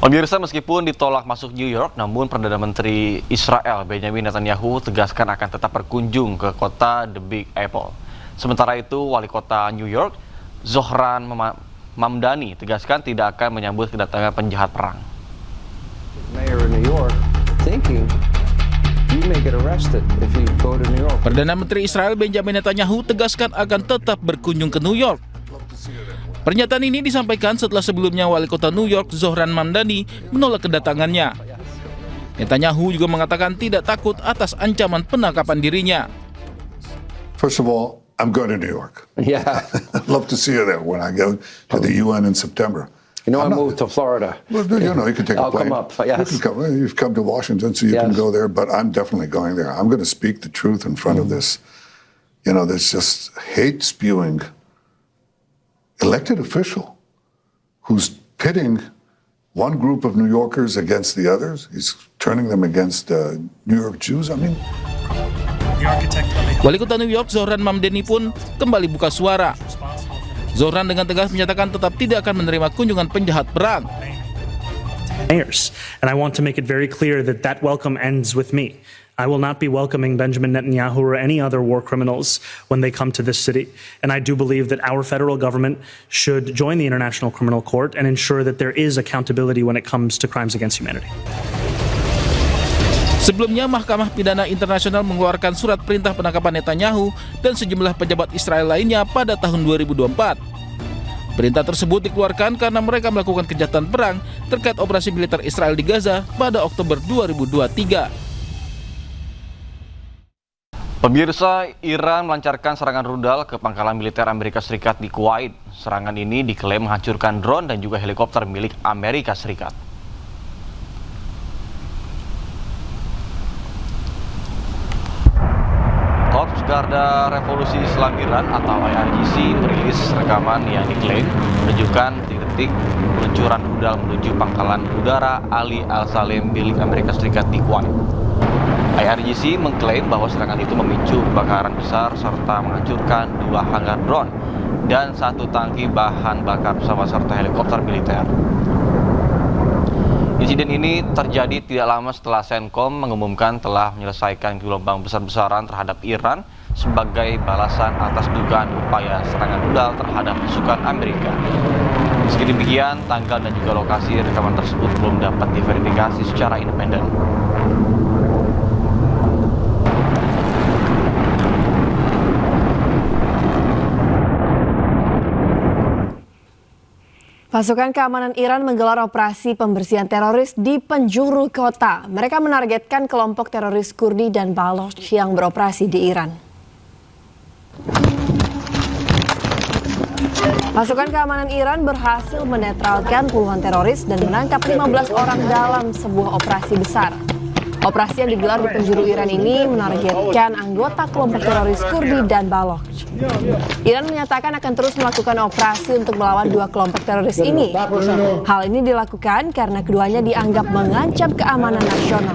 Pemirsa, meskipun ditolak masuk New York, namun Perdana Menteri Israel Benjamin Netanyahu tegaskan akan tetap berkunjung ke kota The Big Apple. Sementara itu, Wali Kota New York, Zohran Mamdani, tegaskan tidak akan menyambut kedatangan penjahat perang. Perdana Menteri Israel Benjamin Netanyahu tegaskan akan tetap berkunjung ke New York. Pernyataan ini disampaikan setelah sebelumnya Wali Kota New York Zohran Mamdani menolak kedatangannya. Netanyahu juga mengatakan tidak takut atas ancaman penangkapan dirinya. First of all, I'm going to New York. Yeah. I'd love to see you there when I go to the UN in September. You know, I moved to Florida. Well, you know, you can take a I'll plane. come up, yes. You've come to Washington, so you can Yes. go there, but I'm definitely going there. I'm going to speak the truth in front of this. You know, there's just hate-spewing elected official who's pitting one group of New Yorkers against the others. He's turning them against New York Jews. I mean, Wali Kota New York Zohran Mamdani pun kembali buka suara. Zohran dengan tegas menyatakan tetap tidak akan menerima kunjungan penjahat perang. And I want to make it very clear that that welcome ends with me. I will not be welcoming Benjamin Netanyahu or any other war criminals when they come to this city. And I do believe that our federal government should join the International Criminal Court and ensure that there is accountability when it comes to crimes against humanity. Sebelumnya, Mahkamah Pidana Internasional mengeluarkan surat perintah penangkapan Netanyahu dan sejumlah pejabat Israel lainnya pada tahun 2024. Perintah tersebut dikeluarkan karena mereka melakukan kejahatan perang terkait operasi militer Israel di Gaza pada Oktober 2023. Pemirsa, Iran melancarkan serangan rudal ke pangkalan militer Amerika Serikat di Kuwait. Serangan ini diklaim menghancurkan drone dan juga helikopter milik Amerika Serikat. Korps Garda Revolusi Islam Iran atau IRGC merilis rekaman yang diklaim menunjukkan titik peluncuran rudal menuju pangkalan udara Ali Al-Salim milik Amerika Serikat di Kuwait. IRGC mengklaim bahwa serangan itu memicu kebakaran besar serta menghancurkan 2 hanggar drone dan 1 tangki bahan bakar pesawat serta helikopter militer. Insiden ini terjadi tidak lama setelah CENTCOM mengumumkan telah menyelesaikan gelombang besar-besaran terhadap Iran sebagai balasan atas dugaan upaya serangan rudal terhadap pasukan Amerika. Meski demikian, tanggal dan juga lokasi rekaman tersebut belum dapat diverifikasi secara independen. Pasukan keamanan Iran menggelar operasi pembersihan teroris di penjuru kota. Mereka menargetkan kelompok teroris Kurdi dan Baloch yang beroperasi di Iran. Pasukan keamanan Iran berhasil menetralkan puluhan teroris dan menangkap 15 orang dalam sebuah operasi besar. Operasi yang digelar di penjuru Iran ini menargetkan anggota kelompok teroris Kurdi dan Baloch. Iran menyatakan akan terus melakukan operasi untuk melawan 2 kelompok teroris ini. Hal ini dilakukan karena keduanya dianggap mengancam keamanan nasional.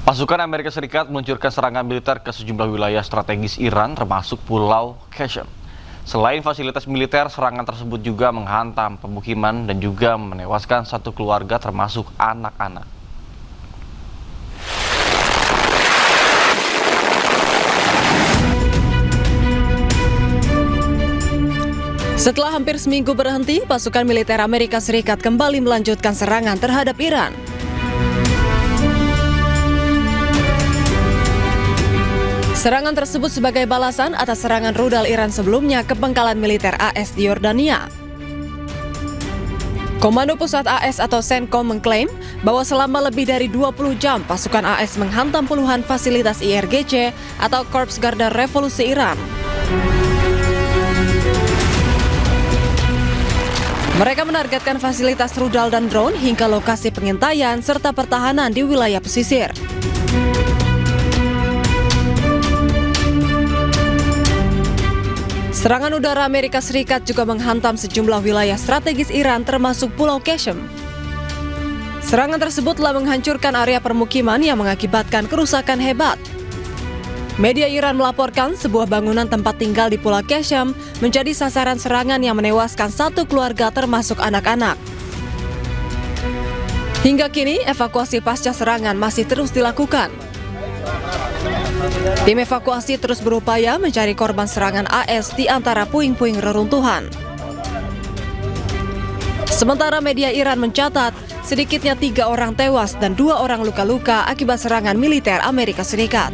Pasukan Amerika Serikat meluncurkan serangan militer ke sejumlah wilayah strategis Iran termasuk Pulau Qasem. Selain fasilitas militer, serangan tersebut juga menghantam pemukiman dan juga menewaskan 1 keluarga termasuk anak-anak. Setelah hampir seminggu berhenti, pasukan militer Amerika Serikat kembali melanjutkan serangan terhadap Iran. Serangan tersebut sebagai balasan atas serangan rudal Iran sebelumnya ke pangkalan militer AS di Yordania. Komando Pusat AS atau CENTCOM mengklaim bahwa selama lebih dari 20 jam pasukan AS menghantam puluhan fasilitas IRGC atau Korps Garda Revolusi Iran. Mereka menargetkan fasilitas rudal dan drone hingga lokasi pengintaian serta pertahanan di wilayah pesisir. Serangan udara Amerika Serikat juga menghantam sejumlah wilayah strategis Iran termasuk Pulau Qasem. Serangan tersebut telah menghancurkan area permukiman yang mengakibatkan kerusakan hebat. Media Iran melaporkan sebuah bangunan tempat tinggal di Pulau Qeshm menjadi sasaran serangan yang menewaskan satu keluarga termasuk anak-anak. Hingga kini, evakuasi pasca serangan masih terus dilakukan. Tim evakuasi terus berupaya mencari korban serangan AS di antara puing-puing reruntuhan. Sementara media Iran mencatat, sedikitnya 3 orang tewas dan 2 orang luka-luka akibat serangan militer Amerika Serikat.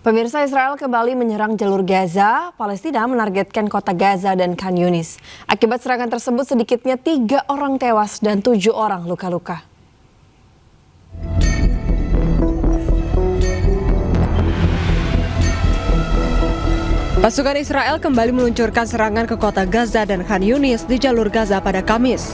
Pemirsa, Israel kembali menyerang jalur Gaza. Palestina menargetkan kota Gaza dan Khan Yunis. Akibat serangan tersebut sedikitnya 3 orang tewas dan 7 orang luka-luka. Pasukan Israel kembali meluncurkan serangan ke kota Gaza dan Khan Yunis di jalur Gaza pada Kamis.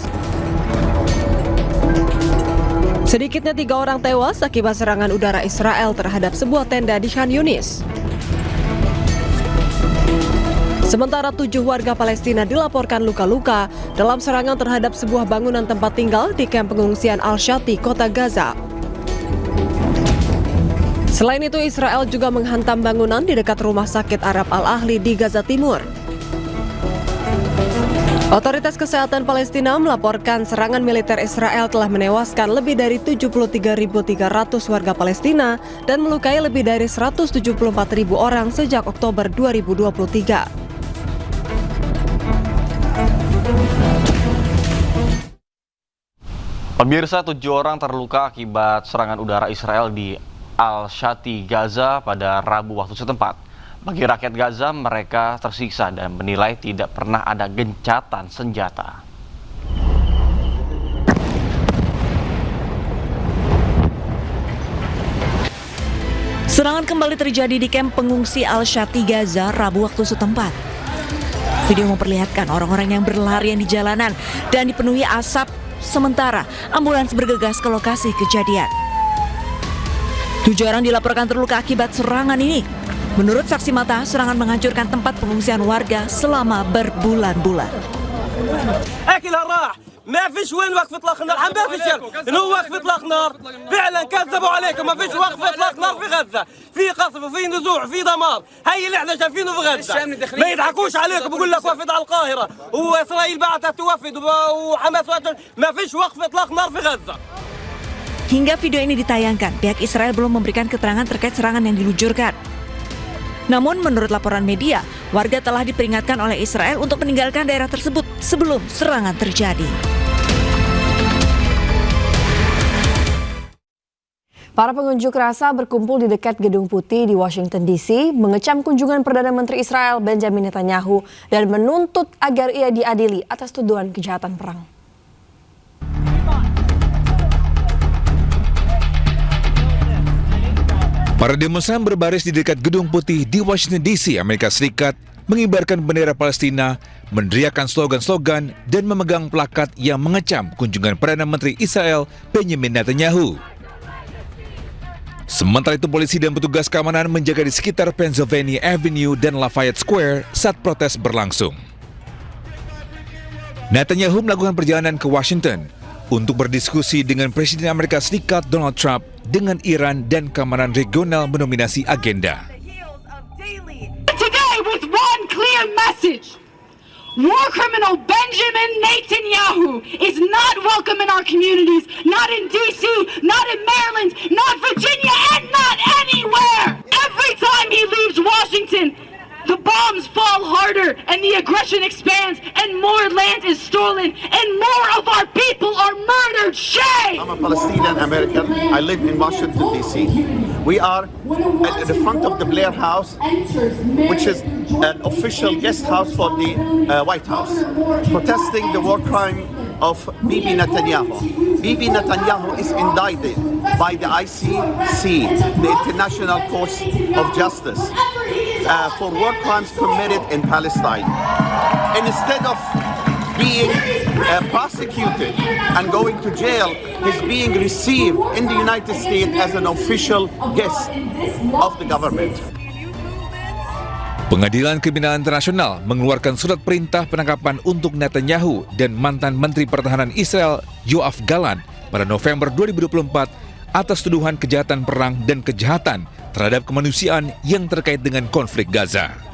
Sedikitnya 3 orang tewas akibat serangan udara Israel terhadap sebuah tenda di Khan Yunis. Sementara 7 warga Palestina dilaporkan luka-luka dalam serangan terhadap sebuah bangunan tempat tinggal di kamp pengungsian Al-Shati, kota Gaza. Selain itu, Israel juga menghantam bangunan di dekat rumah sakit Arab Al-Ahli di Gaza Timur. Otoritas Kesehatan Palestina melaporkan serangan militer Israel telah menewaskan lebih dari 73.300 warga Palestina dan melukai lebih dari 174.000 orang sejak Oktober 2023. Pemirsa, 7 orang terluka akibat serangan udara Israel di Al-Shati, Gaza pada Rabu waktu setempat. Bagi rakyat Gaza, mereka tersiksa dan menilai tidak pernah ada gencatan senjata. Serangan kembali terjadi di kamp pengungsi Al-Shati, Gaza, Rabu waktu setempat. Video memperlihatkan orang-orang yang berlarian di jalanan dan dipenuhi asap, sementara ambulans bergegas ke lokasi kejadian. 7 orang dilaporkan terluka akibat serangan ini. Menurut saksi mata, serangan menghancurkan tempat pengungsian warga selama berbulan-bulan. ما فيش وين وقف اطلاق النار عم بفشل انه وقف اطلاق نار فعلا كذبوا عليكم ما فيش وقف اطلاق نار في غزه في قصف وفي نزوع في دمار هي اللي احنا شايفينه في غزه ما يضحكوش عليكم بقول لك وفد على القاهره واسرائيل بعتت توفد وحماس ما فيش وقف اطلاق نار في غزه. Hingga video ini ditayangkan, pihak Israel belum memberikan keterangan terkait serangan yang diluncurkan. Namun menurut laporan media, warga telah diperingatkan oleh Israel untuk meninggalkan daerah tersebut sebelum serangan terjadi. Para pengunjuk rasa berkumpul di dekat Gedung Putih di Washington DC, mengecam kunjungan Perdana Menteri Israel Benjamin Netanyahu dan menuntut agar ia diadili atas tuduhan kejahatan perang. Para demonstran berbaris di dekat Gedung Putih di Washington DC, Amerika Serikat, mengibarkan bendera Palestina, meneriakkan slogan-slogan, dan memegang plakat yang mengecam kunjungan Perdana Menteri Israel Benjamin Netanyahu. Sementara itu, polisi dan petugas keamanan menjaga di sekitar Pennsylvania Avenue dan Lafayette Square saat protes berlangsung. Netanyahu melakukan perjalanan ke Washington untuk berdiskusi dengan Presiden Amerika Serikat Donald Trump dengan Iran dan keamanan regional mendominasi agenda. Today with one clear message. War criminal Benjamin Netanyahu is not welcome in our communities, not in DC, not in Maryland, not Virginia, and not anywhere. Every time he leaves Washington, the bombs fall harder and the aggression expands and more land is stolen and more of our people are murdered. Shame! I'm a Palestinian American. I live in Washington, D.C. We are at the front of the Blair House, which is an official guest house for the White House, protesting the war crime of Bibi Netanyahu. Bibi Netanyahu is indicted by the ICC, the International Court of Justice, for war crimes committed in Palestine. And instead of being prosecuted and going to jail, he's being received in the United States as an official guest of the government. Pengadilan Kriminal Internasional mengeluarkan surat perintah penangkapan untuk Netanyahu dan mantan Menteri Pertahanan Israel Yoav Gallant pada November 2024 atas tuduhan kejahatan perang dan kejahatan terhadap kemanusiaan yang terkait dengan konflik Gaza.